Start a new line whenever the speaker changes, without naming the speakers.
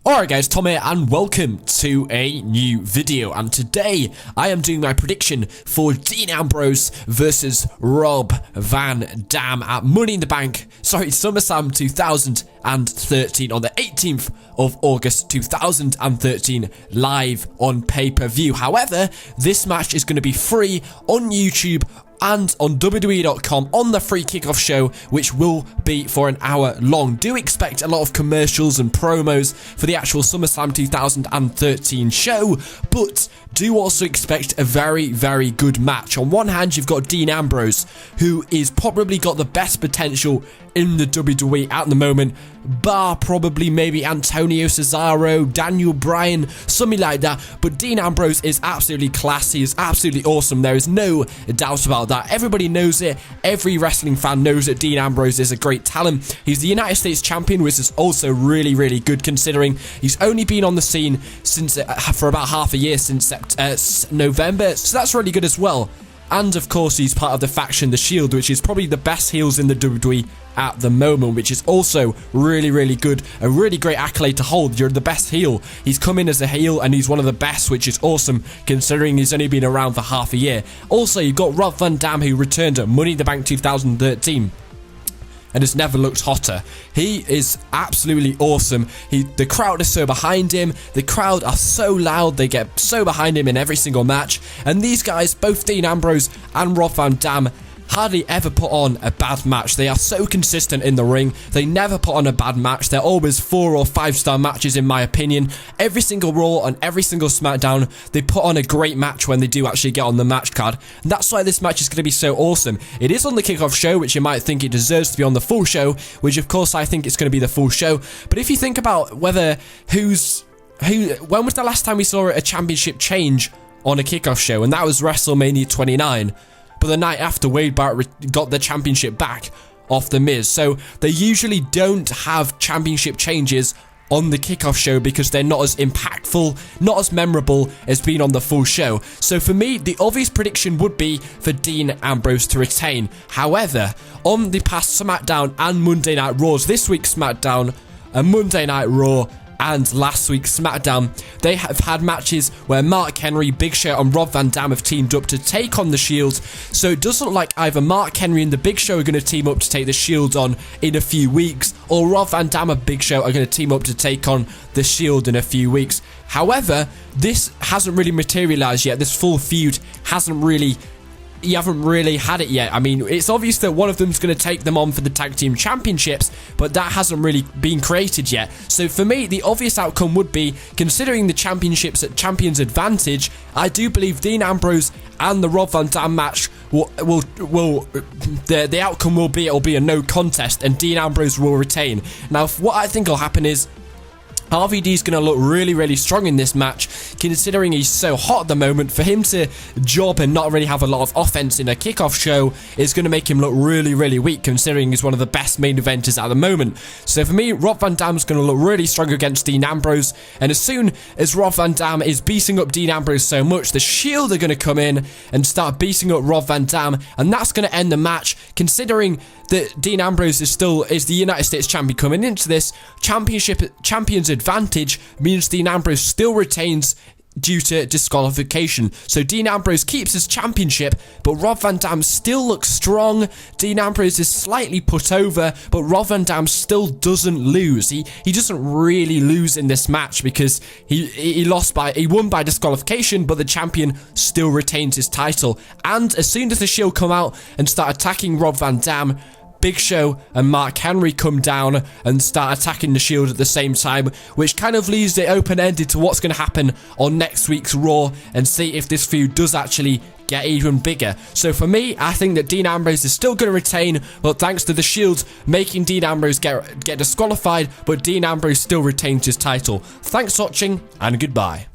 Alright guys, Tom here and welcome to a new video, and today I am doing my prediction for Dean Ambrose versus Rob Van Dam at SummerSlam 2013 on the 18th of August 2013 live on pay-per-view. However, this match is going to be free on YouTube and on WWE.com on the free kickoff show, which will be for an hour long. Do expect a lot of commercials and promos for the actual SummerSlam 2013 show, but do also expect a very, very good match. On one hand, you've got Dean Ambrose, who is probably got the best potential in the WWE at the moment, bar probably maybe Antonio Cesaro, Daniel Bryan, something like that. But Dean Ambrose is absolutely classy, is absolutely awesome. There is no doubt about that. Everybody knows it. Every wrestling fan knows that Dean Ambrose is a great talent. He's the United States champion, which is also really, really good considering he's only been on the scene since for about half a year, since November, so that's really good as well. And of course, he's part of the faction The Shield, which is probably the best heels in the WWE at the moment, which is also really, really good. A really great accolade to hold. You're the best heel. He's come in as a heel and he's one of the best, which is awesome considering he's only been around for half a year. Also, you've got Rob Van Dam, who returned at Money in the Bank 2013. And has never looked hotter. He is absolutely awesome. The crowd is so behind him. The crowd are so loud. They get so behind him in every single match. And these guys, both Dean Ambrose and Rob Van Dam, hardly ever put on a bad match. They are so consistent in the ring. They never put on a bad match. They're always 4 or 5-star matches in my opinion. Every single Raw and every single SmackDown, they put on a great match when they do actually get on the match card. And that's why this match is going to be so awesome. It is on the kickoff show, which you might think it deserves to be on the full show, which of course I think it's going to be the full show. But if you think about when was the last time we saw a championship change on a kickoff show? And that was WrestleMania 29. But the night after, Wade Barrett got the championship back off The Miz. So they usually don't have championship changes on the kickoff show because they're not as impactful, not as memorable as being on the full show. So for me, the obvious prediction would be for Dean Ambrose to retain. However, on the past SmackDown and Monday Night Raws, this week's SmackDown and Monday Night Raw and last week's SmackDown, they have had matches where Mark Henry, Big Show and Rob Van Dam have teamed up to take on The Shield. So it doesn't look like either Mark Henry and the Big Show are going to team up to take The Shield on in a few weeks, or Rob Van Dam and Big Show are going to team up to take on The Shield in a few weeks. However, this hasn't really materialized yet. This full feud you haven't really had it yet. I mean, it's obvious that one of them's going to take them on for the tag team championships, but that hasn't really been created yet. So for me, the obvious outcome would be, considering the championships at Champions Advantage, I do believe Dean Ambrose and the Rob Van Dam match the outcome will be, it'll be a no contest and Dean Ambrose will retain. Now, what I think will happen is RVD's going to look really, really strong in this match, considering he's so hot at the moment. For him to job and not really have a lot of offense in a kickoff show is going to make him look really, really weak, considering he's one of the best main eventers at the moment. So for me, Rob Van Dam's going to look really strong against Dean Ambrose, and as soon as Rob Van Dam is beating up Dean Ambrose so much, the Shield are going to come in and start beating up Rob Van Dam, and that's going to end the match, considering that Dean Ambrose is the United States champion coming into this. Champions Advantage means Dean Ambrose still retains due to disqualification. So Dean Ambrose keeps his championship, but Rob Van Dam still looks strong. Dean Ambrose is slightly put over, but Rob Van Dam still doesn't lose. He doesn't really lose in this match because he won by disqualification, but the champion still retains his title. And as soon as the Shield come out and start attacking Rob Van Dam, Big Show and Mark Henry come down and start attacking the Shield at the same time, which kind of leaves it open-ended to what's going to happen on next week's Raw, and see if this feud does actually get even bigger. So for me, I think that Dean Ambrose is still going to retain, but thanks to the Shield making Dean Ambrose get disqualified, but Dean Ambrose still retains his title. Thanks for watching, and goodbye.